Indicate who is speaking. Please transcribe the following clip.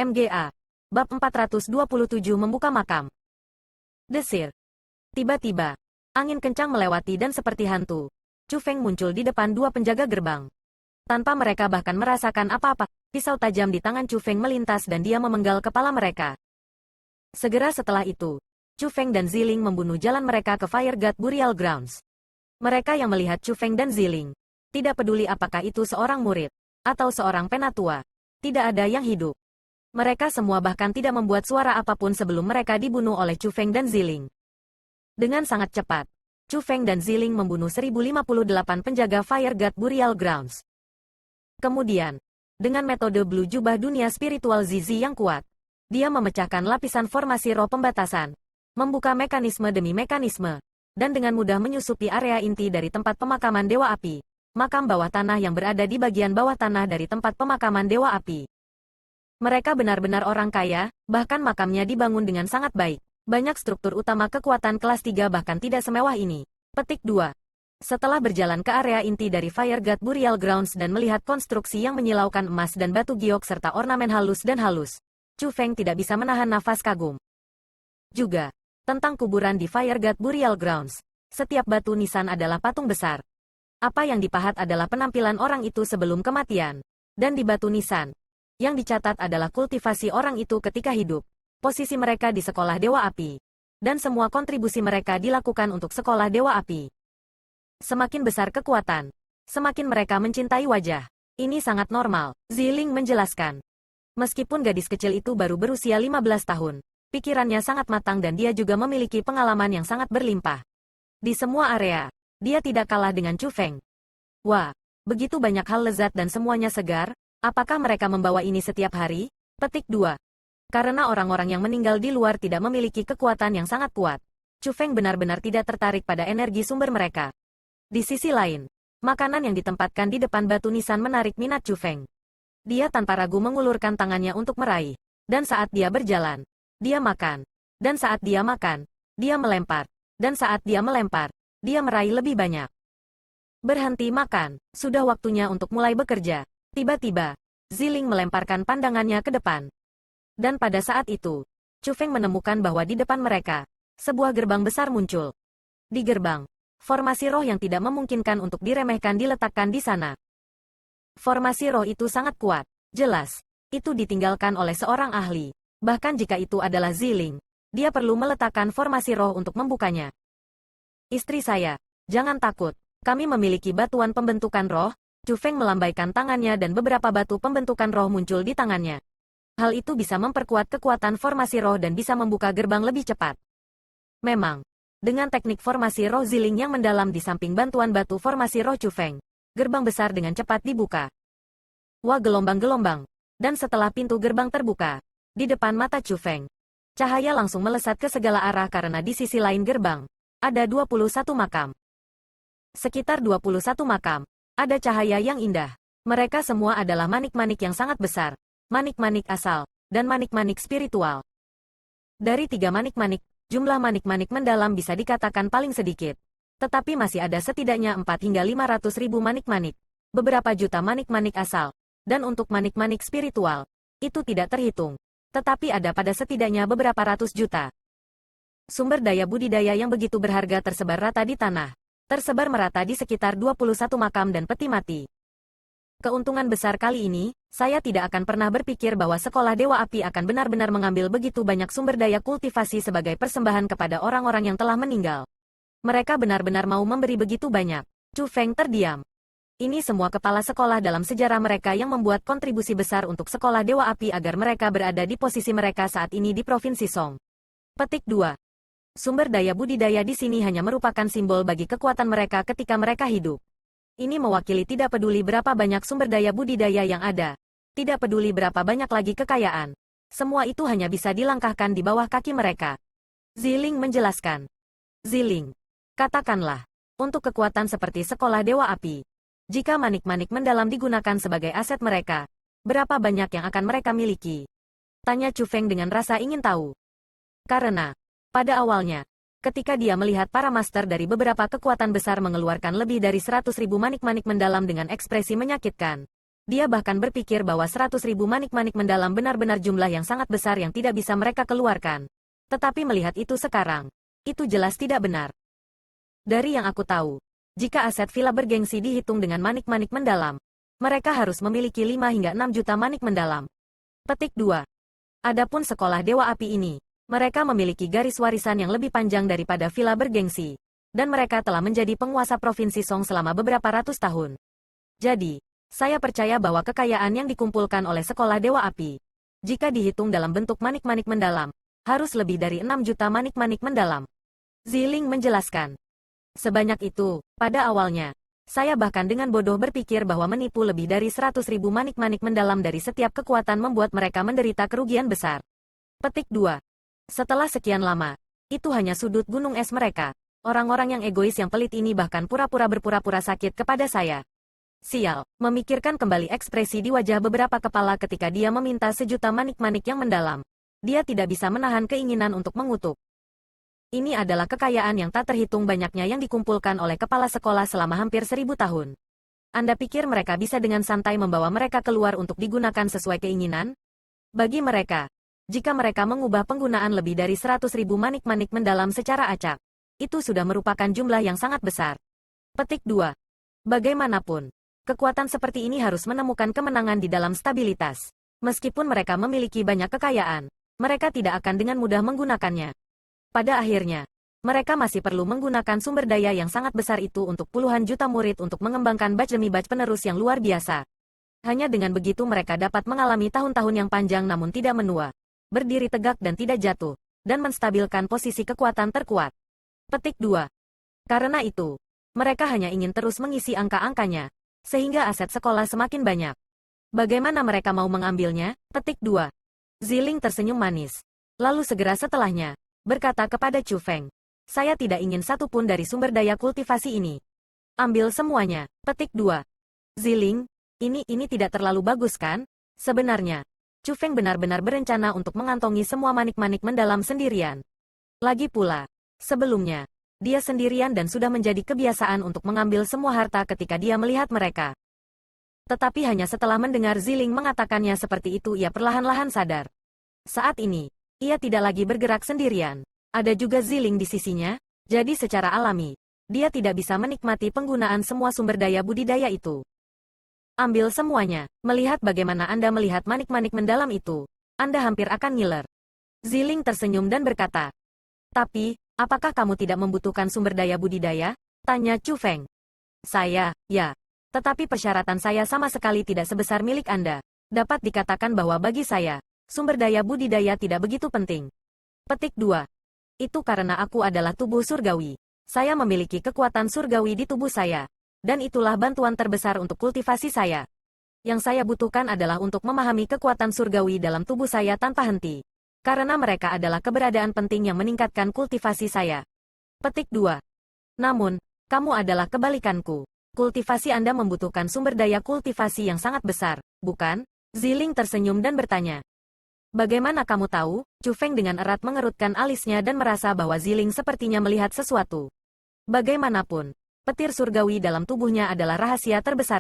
Speaker 1: MGA. Bab 427 membuka makam. Desir. Tiba-tiba, angin kencang melewati dan seperti hantu, Chu Feng muncul di depan dua penjaga gerbang. Tanpa mereka bahkan merasakan apa-apa, pisau tajam di tangan Chu Feng melintas dan dia memenggal kepala mereka. Segera setelah itu, Chu Feng dan Ziling membunuh jalan mereka ke Fire God Burial Grounds. Mereka yang melihat Chu Feng dan Ziling, tidak peduli apakah itu seorang murid atau seorang penatua, tidak ada yang hidup. Mereka semua bahkan tidak membuat suara apapun sebelum mereka dibunuh oleh Chu Feng dan Ziling. Dengan sangat cepat, Chu Feng dan Ziling membunuh 1058 penjaga Fire God Burial Grounds. Kemudian, dengan metode Blue Jubah dunia spiritual Zizi yang kuat, dia memecahkan lapisan formasi roh pembatasan, membuka mekanisme demi mekanisme, dan dengan mudah menyusupi area inti dari tempat pemakaman Dewa Api, makam bawah tanah yang berada di bagian bawah tanah dari tempat pemakaman Dewa Api. Mereka benar-benar orang kaya, bahkan makamnya dibangun dengan sangat baik. Banyak struktur utama kekuatan kelas 3 bahkan tidak semewah ini. Petik 2. Setelah berjalan ke area inti dari Fire God Burial Grounds dan melihat konstruksi yang menyilaukan emas dan batu giok serta ornamen halus dan halus, Chu Feng tidak bisa menahan nafas kagum. Juga, tentang kuburan di Fire God Burial Grounds, setiap batu nisan adalah patung besar. Apa yang dipahat adalah penampilan orang itu sebelum kematian. Dan di batu nisan, yang dicatat adalah kultivasi orang itu ketika hidup, posisi mereka di sekolah Dewa Api, dan semua kontribusi mereka dilakukan untuk sekolah Dewa Api. Semakin besar kekuatan, semakin mereka mencintai wajah. Ini sangat normal, Ziling menjelaskan. Meskipun gadis kecil itu baru berusia 15 tahun, pikirannya sangat matang dan dia juga memiliki pengalaman yang sangat berlimpah. Di semua area, dia tidak kalah dengan Chu Feng. Wah, begitu banyak hal lezat dan semuanya segar. Apakah mereka membawa ini setiap hari? Petik 2. Karena orang-orang yang meninggal di luar tidak memiliki kekuatan yang sangat kuat, Chu Feng benar-benar tidak tertarik pada energi sumber mereka. Di sisi lain, makanan yang ditempatkan di depan batu nisan menarik minat Chu Feng. Dia tanpa ragu mengulurkan tangannya untuk meraih. Dan saat dia berjalan, dia makan. Dan saat dia makan, dia melempar. Dan saat dia melempar, dia meraih lebih banyak. Berhenti makan, sudah waktunya untuk mulai bekerja. Tiba-tiba, Ziling melemparkan pandangannya ke depan. Dan pada saat itu, Chu Feng menemukan bahwa di depan mereka, sebuah gerbang besar muncul. Di gerbang, formasi roh yang tidak memungkinkan untuk diremehkan diletakkan di sana. Formasi roh itu sangat kuat, jelas. Itu ditinggalkan oleh seorang ahli. Bahkan jika itu adalah Ziling, dia perlu meletakkan formasi roh untuk membukanya. Istri saya, jangan takut, kami memiliki batuan pembentukan roh. Chu Feng melambaikan tangannya dan beberapa batu pembentukan roh muncul di tangannya. Hal itu bisa memperkuat kekuatan formasi roh dan bisa membuka gerbang lebih cepat. Memang, dengan teknik formasi roh Ziling yang mendalam di samping bantuan batu formasi roh Chu Feng, gerbang besar dengan cepat dibuka. Wah, gelombang-gelombang. Dan setelah pintu gerbang terbuka, di depan mata Chu Feng, cahaya langsung melesat ke segala arah karena di sisi lain gerbang, ada 21 makam. Sekitar 21 makam. Ada cahaya yang indah. Mereka semua adalah manik-manik yang sangat besar, manik-manik asal, dan manik-manik spiritual. Dari 3 manik-manik, jumlah manik-manik mendalam bisa dikatakan paling sedikit. Tetapi masih ada setidaknya 4 hingga 500 ribu manik-manik, beberapa juta manik-manik asal, dan untuk manik-manik spiritual, itu tidak terhitung. Tetapi ada pada setidaknya beberapa ratus juta. Sumber daya budidaya yang begitu berharga tersebar rata di tanah. Tersebar merata di sekitar 21 makam dan peti mati. Keuntungan besar kali ini, saya tidak akan pernah berpikir bahwa sekolah Dewa Api akan benar-benar mengambil begitu banyak sumber daya kultivasi sebagai persembahan kepada orang-orang yang telah meninggal. Mereka benar-benar mau memberi begitu banyak. Chu Feng terdiam. Ini semua kepala sekolah dalam sejarah mereka yang membuat kontribusi besar untuk sekolah Dewa Api agar mereka berada di posisi mereka saat ini di Provinsi Song. Petik 2. Sumber daya budidaya di sini hanya merupakan simbol bagi kekuatan mereka ketika mereka hidup. Ini mewakili tidak peduli berapa banyak sumber daya budidaya yang ada. Tidak peduli berapa banyak lagi kekayaan. Semua itu hanya bisa dilangkahkan di bawah kaki mereka. Ziling menjelaskan. Ziling, katakanlah, untuk kekuatan seperti sekolah Dewa Api, jika manik-manik mendalam digunakan sebagai aset mereka, berapa banyak yang akan mereka miliki? Tanya Chu Feng dengan rasa ingin tahu. Karena, pada awalnya, ketika dia melihat para master dari beberapa kekuatan besar mengeluarkan lebih dari 100.000 manik-manik mendalam dengan ekspresi menyakitkan, Dia bahkan berpikir bahwa 100.000 manik-manik mendalam benar-benar jumlah yang sangat besar yang tidak bisa mereka keluarkan. Tetapi melihat itu sekarang, itu jelas tidak benar. Dari yang aku tahu, jika aset villa bergengsi dihitung dengan manik-manik mendalam, mereka harus memiliki 5 hingga 6 juta manik mendalam. Petik 2. Adapun sekolah Dewa Api ini, mereka memiliki garis warisan yang lebih panjang daripada villa bergengsi, dan mereka telah menjadi penguasa Provinsi Song selama beberapa ratus tahun. Jadi, saya percaya bahwa kekayaan yang dikumpulkan oleh sekolah Dewa Api, jika dihitung dalam bentuk manik-manik mendalam, harus lebih dari 6 juta manik-manik mendalam. Ziling menjelaskan. Sebanyak itu, pada awalnya, saya bahkan dengan bodoh berpikir bahwa menipu lebih dari 100.000 manik-manik mendalam dari setiap kekuatan membuat mereka menderita kerugian besar. Petik 2. Setelah sekian lama, itu hanya sudut gunung es mereka. Orang-orang yang egois yang pelit ini bahkan pura-pura berpura-pura sakit kepada saya. Sial, memikirkan kembali ekspresi di wajah beberapa kepala ketika dia meminta 1 juta manik-manik yang mendalam. Dia tidak bisa menahan keinginan untuk mengutuk. Ini adalah kekayaan yang tak terhitung banyaknya yang dikumpulkan oleh kepala sekolah selama hampir 1000 tahun. Anda pikir mereka bisa dengan santai membawa mereka keluar untuk digunakan sesuai keinginan? Bagi mereka, jika mereka mengubah penggunaan lebih dari 100.000 manik-manik mendalam secara acak, itu sudah merupakan jumlah yang sangat besar. Petik 2. Bagaimanapun, kekuatan seperti ini harus menemukan kemenangan di dalam stabilitas. Meskipun mereka memiliki banyak kekayaan, mereka tidak akan dengan mudah menggunakannya. Pada akhirnya, mereka masih perlu menggunakan sumber daya yang sangat besar itu untuk puluhan juta murid untuk mengembangkan batch demi batch penerus yang luar biasa. Hanya dengan begitu mereka dapat mengalami tahun-tahun yang panjang namun tidak menua, berdiri tegak dan tidak jatuh, dan menstabilkan posisi kekuatan terkuat. Petik 2. Karena itu, mereka hanya ingin terus mengisi angka-angkanya, sehingga aset sekolah semakin banyak. Bagaimana mereka mau mengambilnya? Petik 2. Ziling tersenyum manis. Lalu segera setelahnya, berkata kepada Chu Feng, saya tidak ingin satupun dari sumber daya kultivasi ini. Ambil semuanya. Petik 2. Ziling, ini tidak terlalu bagus kan? Sebenarnya, Chu Feng benar-benar berencana untuk mengantongi semua manik-manik mendalam sendirian. Lagi pula, sebelumnya, dia sendirian dan sudah menjadi kebiasaan untuk mengambil semua harta ketika dia melihat mereka. Tetapi hanya setelah mendengar Ziling mengatakannya seperti itu ia perlahan-lahan sadar. Saat ini, ia tidak lagi bergerak sendirian. Ada juga Ziling di sisinya, jadi secara alami, dia tidak bisa menikmati penggunaan semua sumber daya budidaya itu. Ambil semuanya, melihat bagaimana Anda melihat manik-manik mendalam itu, Anda hampir akan ngiler. Ziling tersenyum dan berkata, tapi, apakah kamu tidak membutuhkan sumber daya budidaya? Tanya Chu Feng. Saya, ya. Tetapi persyaratan saya sama sekali tidak sebesar milik Anda. Dapat dikatakan bahwa bagi saya, sumber daya budidaya tidak begitu penting. Petik 2. Itu karena aku adalah tubuh surgawi. Saya memiliki kekuatan surgawi di tubuh saya. Dan itulah bantuan terbesar untuk kultivasi saya. Yang saya butuhkan adalah untuk memahami kekuatan surgawi dalam tubuh saya tanpa henti. Karena mereka adalah keberadaan penting yang meningkatkan kultivasi saya. Petik 2. Namun, kamu adalah kebalikanku. Kultivasi Anda membutuhkan sumber daya kultivasi yang sangat besar, bukan? Ziling tersenyum dan bertanya. Bagaimana kamu tahu? Chu Feng dengan erat mengerutkan alisnya dan merasa bahwa Ziling sepertinya melihat sesuatu. Bagaimanapun, petir surgawi dalam tubuhnya adalah rahasia terbesarnya.